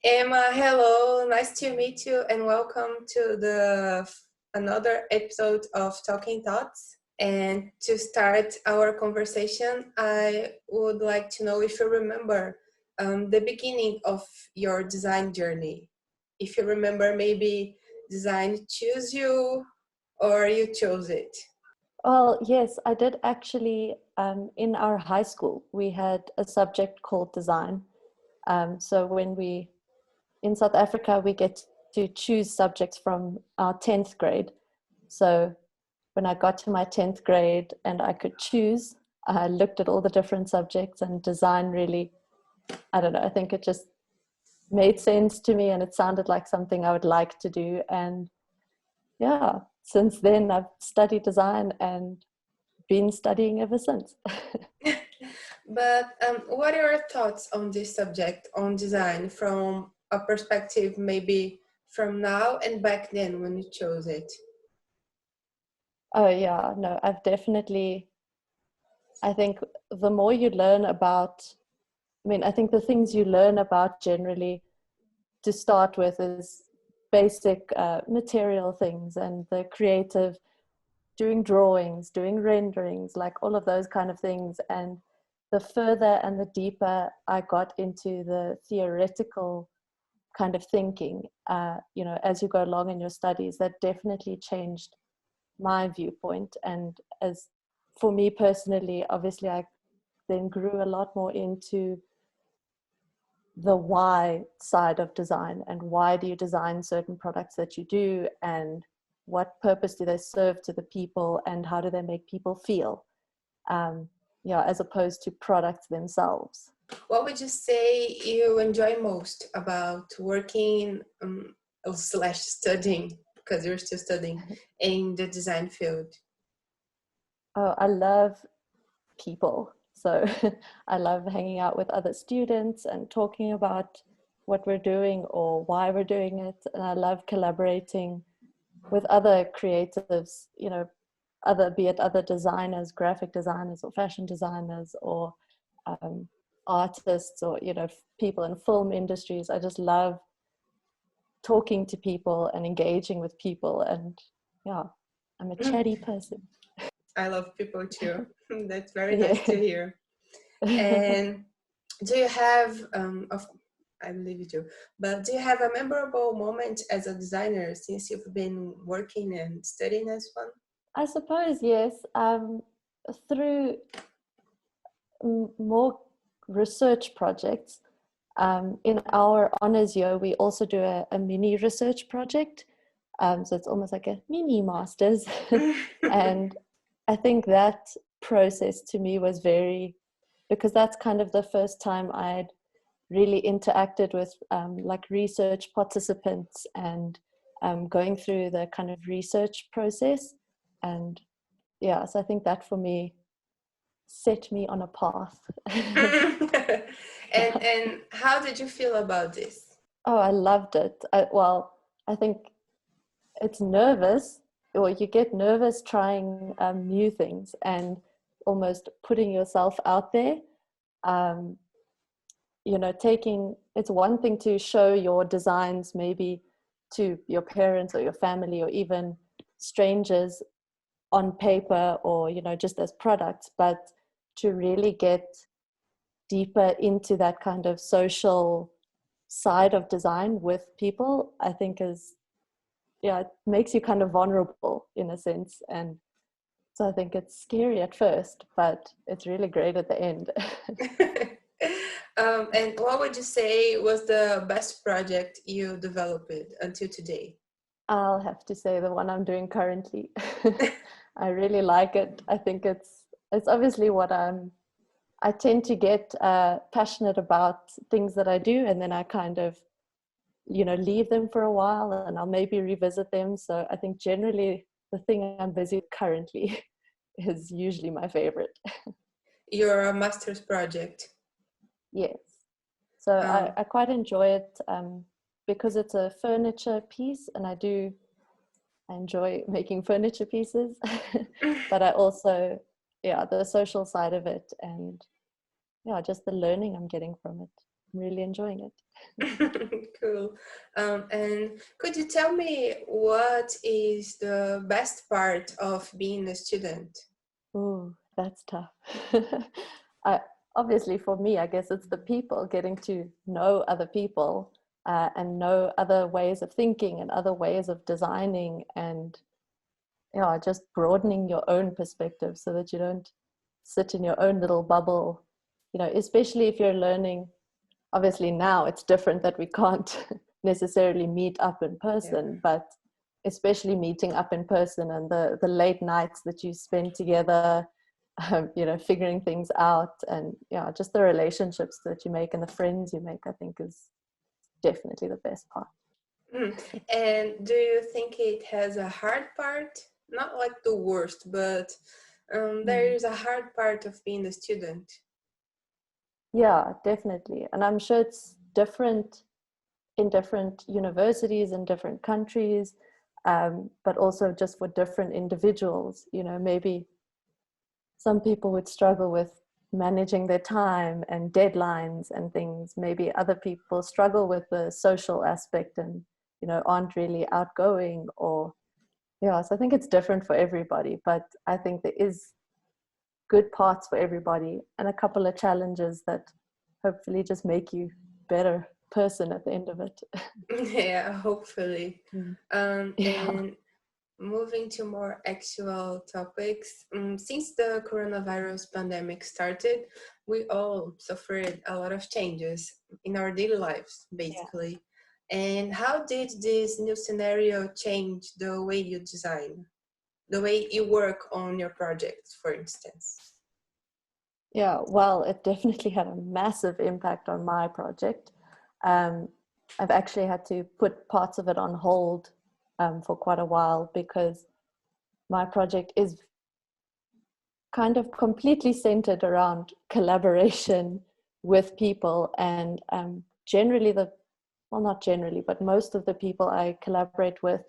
Emma, hello, nice to meet you and welcome to the another episode of Talking Thoughts. And to start our conversation, I would like to know if you remember the beginning of your design journey. If you remember, maybe design choose you or you chose it. Well, yes, I did actually. In our high school, we had a subject called design. So in South Africa, we get to choose subjects from our 10th grade. So when I got to my 10th grade and I could choose, I looked at all the different subjects, and design really, I don't know, I think it just made sense to me and it sounded like something I would like to do. And yeah, since then I've studied design and been studying ever since. But what are your thoughts on this subject, on design, from a perspective maybe from now and back then when you chose it? Oh yeah, no, I think the more you learn about, I think the things you learn about generally to start with is basic material things and the creative, doing drawings, doing renderings, like all of those kind of things. And the further and the deeper I got into the theoretical kind of thinking, as you go along in your studies, that definitely changed my viewpoint. And as for me personally, obviously I then grew a lot more into the why side of design, and why do you design certain products that you do, and what purpose do they serve to the people, and how do they make people feel, as opposed to products themselves. What would you say you enjoy most about working slash studying, because you're still studying in the design field? Oh, I love people. So I love hanging out with other students and talking about what we're doing or why we're doing it. And I love collaborating with other creatives, be it other designers, graphic designers or fashion designers, or artists, or, people in film industries. I just love talking to people and engaging with people. And yeah, I'm a chatty person. I love people too. That's very Yeah. nice to hear. And do you have, I believe you do, but do you have a memorable moment as a designer since you've been working and studying as one? I suppose, yes. Through more research projects, in our honors year, we also do a mini research project. So it's almost like a mini master's. And I think that process to me was because that's kind of the first time I'd really interacted with like research participants, and going through the kind of research process. And yeah, so I think that for me set me on a path. And how did you feel about this? Oh, I loved it. I think it's nervous, or you get nervous trying new things and almost putting yourself out there. Um, it's one thing to show your designs maybe to your parents or your family or even strangers on paper, or just as products, but to really get deeper into that kind of social side of design with people, I think it makes you kind of vulnerable in a sense. And so I think it's scary at first, but it's really great at the end. And what would you say was the best project you developed until today? I'll have to say the one I'm doing currently. I really like it. I think it's obviously what I tend to get passionate about things that I do, and then I kind of leave them for a while and I'll maybe revisit them. So I think generally the thing I'm busy with currently is usually my favorite. Your master's project. Yes. So I quite enjoy it because it's a furniture piece, and I enjoy making furniture pieces. But I also, the social side of it, and just the learning I'm getting from it. I'm really enjoying it. Cool. And could you tell me what is the best part of being a student? Oh, that's tough. I, obviously, for me, I guess it's the people, getting to know other people and know other ways of thinking and other ways of designing, and yeah, just broadening your own perspective so that you don't sit in your own little bubble. You know, especially if you're learning. Obviously, now it's different that we can't necessarily meet up in person, but especially meeting up in person and the late nights that you spend together, you know, figuring things out, and yeah, just the relationships that you make and the friends you make, I think is definitely the best part. Mm. And do you think it has a hard part? Not like the worst, but there is a hard part of being a student. Yeah, definitely. And I'm sure it's different in different universities in different countries, but also just for different individuals. You know, maybe some people would struggle with managing their time and deadlines and things. Maybe other people struggle with the social aspect and, you know, aren't really outgoing, or yeah, so I think it's different for everybody, but I think there is good parts for everybody and a couple of challenges that hopefully just make you better person at the end of it. Yeah, hopefully. Yeah. And moving to more actual topics, since the coronavirus pandemic started, we all suffered a lot of changes in our daily lives, basically. And how did this new scenario change the way you design, the way you work on your projects, for instance? Yeah, well, it definitely had a massive impact on my project. Um, I've actually had to put parts of it on hold for quite a while because my project is kind of completely centered around collaboration with people. And generally, well, not generally, but most of the people I collaborate with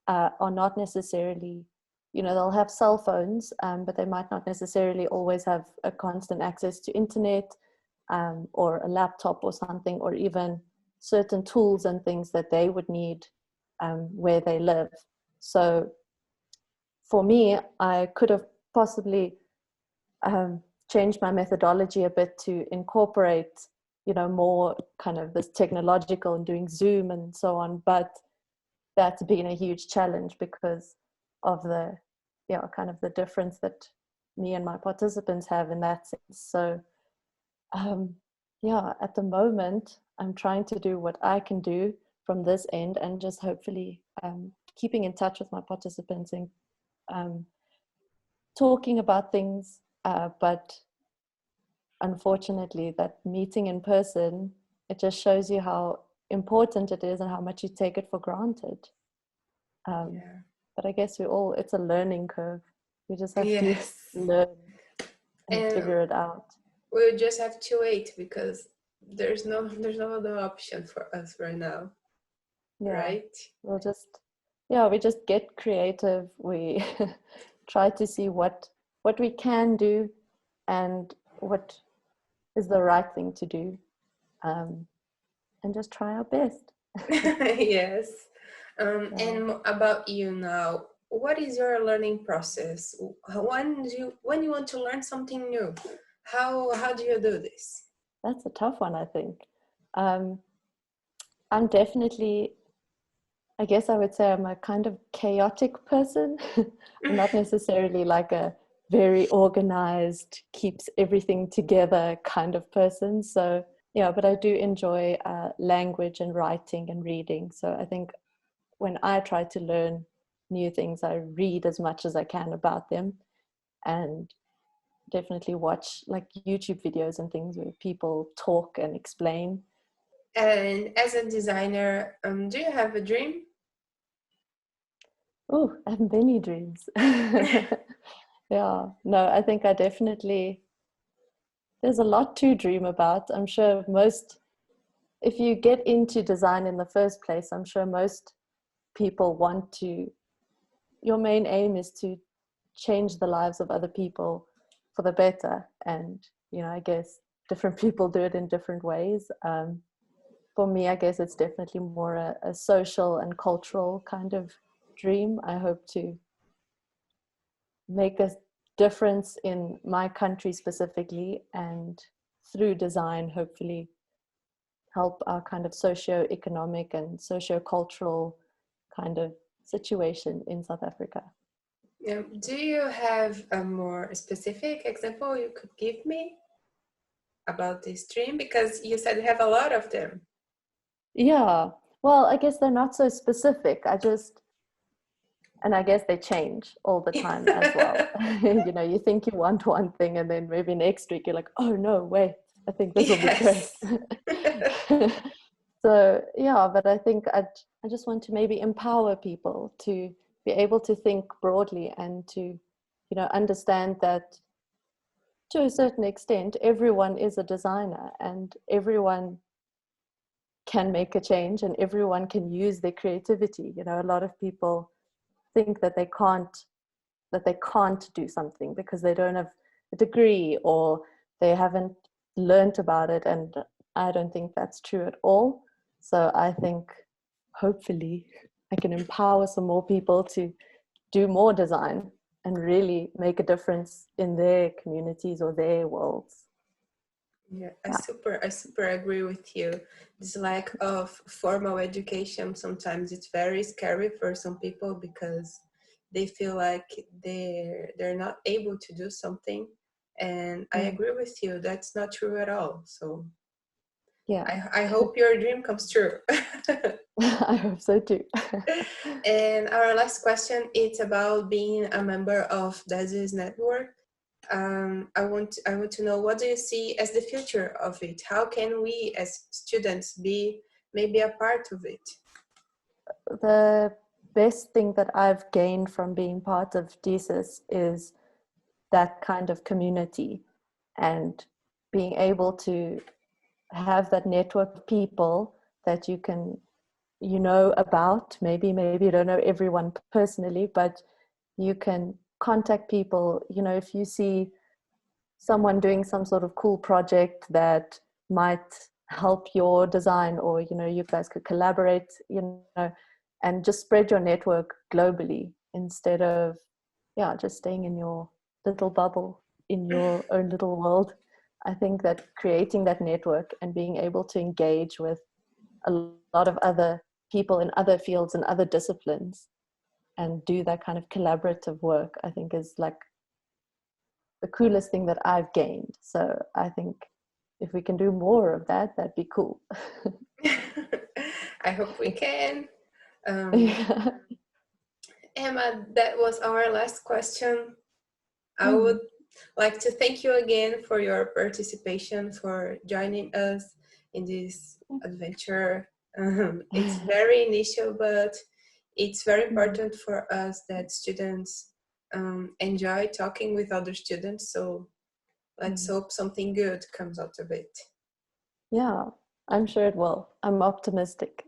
are not necessarily, you know, they'll have cell phones, but they might not necessarily always have a constant access to internet or a laptop or something, or even certain tools and things that they would need where they live. So for me, I could have possibly changed my methodology a bit to incorporate, you know, more kind of this technological and doing Zoom and so on. But that's been a huge challenge because of the, you know, kind of the difference that me and my participants have in that sense. So yeah, at the moment, I'm trying to do what I can do from this end and just hopefully keeping in touch with my participants and um, talking about things. But unfortunately, that meeting in person, it just shows you how important it is and how much you take it for granted. Yeah. But I guess it's a learning curve. We just have to Yes. learn and And figure it out. we'll just have to wait because there's no other option for us right now, Yeah, right? we'll just, yeah, we just get creative. We try to see what we can do and what is the right thing to do, and just try our best. Yes. Yeah. And about you now, what is your learning process? When you want to learn something new, how do you do this? That's a tough one, I think. Um, I'm definitely, I guess I would say I'm a kind of chaotic person. I'm not necessarily like a very organized, keeps everything together kind of person. So, yeah, but I do enjoy language and writing and reading. So I think when I try to learn new things, I read as much as I can about them and definitely watch like YouTube videos and things where people talk and explain. And as a designer, do you have a dream? Oh, I have many dreams. Yeah, no, I think I definitely, there's a lot to dream about. I'm sure most, if you get into design in the first place, I'm sure most people want to, your main aim is to change the lives of other people for the better. And, you know, I guess different people do it in different ways. For me, I guess it's definitely more a social and cultural kind of dream. I hope to make a difference in my country specifically, and through design, hopefully help our kind of socio-economic and socio-cultural kind of situation in South Africa. Do you have a more specific example you could give me about this dream? Because you said you have a lot of them. Yeah, well, I guess they're not so specific. And I guess they change all the time as well. You know, you think you want one thing, and then maybe next week you're like, oh no, wait, I think this will be great. So yeah, but I think I just want to maybe empower people to be able to think broadly, and to, you know, understand that to a certain extent everyone is a designer, and everyone can make a change, and everyone can use their creativity. You know, a lot of people think that they can't do something because they don't have a degree, or they haven't learned about it, and I don't think that's true at all. So I think hopefully I can empower some more people to do more design and really make a difference in their communities or their worlds. Yeah, I super agree with you. This lack of formal education, sometimes it's very scary for some people because they feel like they're not able to do something. And I agree with you, that's not true at all. So Yeah, I hope your dream comes true. I hope so too. And our last question is about being a member of DESIS network. I want to know, what do you see as the future of it? How can we as students be maybe a part of it? The best thing that I've gained from being part of DESIS is that kind of community, and being able to have that network of people that you can, you know, about. Maybe you don't know everyone personally, but you can contact people. You know, if you see someone doing some sort of cool project that might help your design, or, you know, you guys could collaborate, you know, and just spread your network globally, instead of just staying in your little bubble, in your own little world. I think that creating that network and being able to engage with a lot of other people in other fields and other disciplines, and do that kind of collaborative work, I think is like the coolest thing that I've gained. So I think if we can do more of that, that'd be cool. I hope we can. Yeah. Emma, that was our last question. I would like to thank you again for your participation, for joining us in this adventure. It's very initial, but it's very important for us that students enjoy talking with other students. So let's hope something good comes out of it. Yeah, I'm sure it will. I'm optimistic.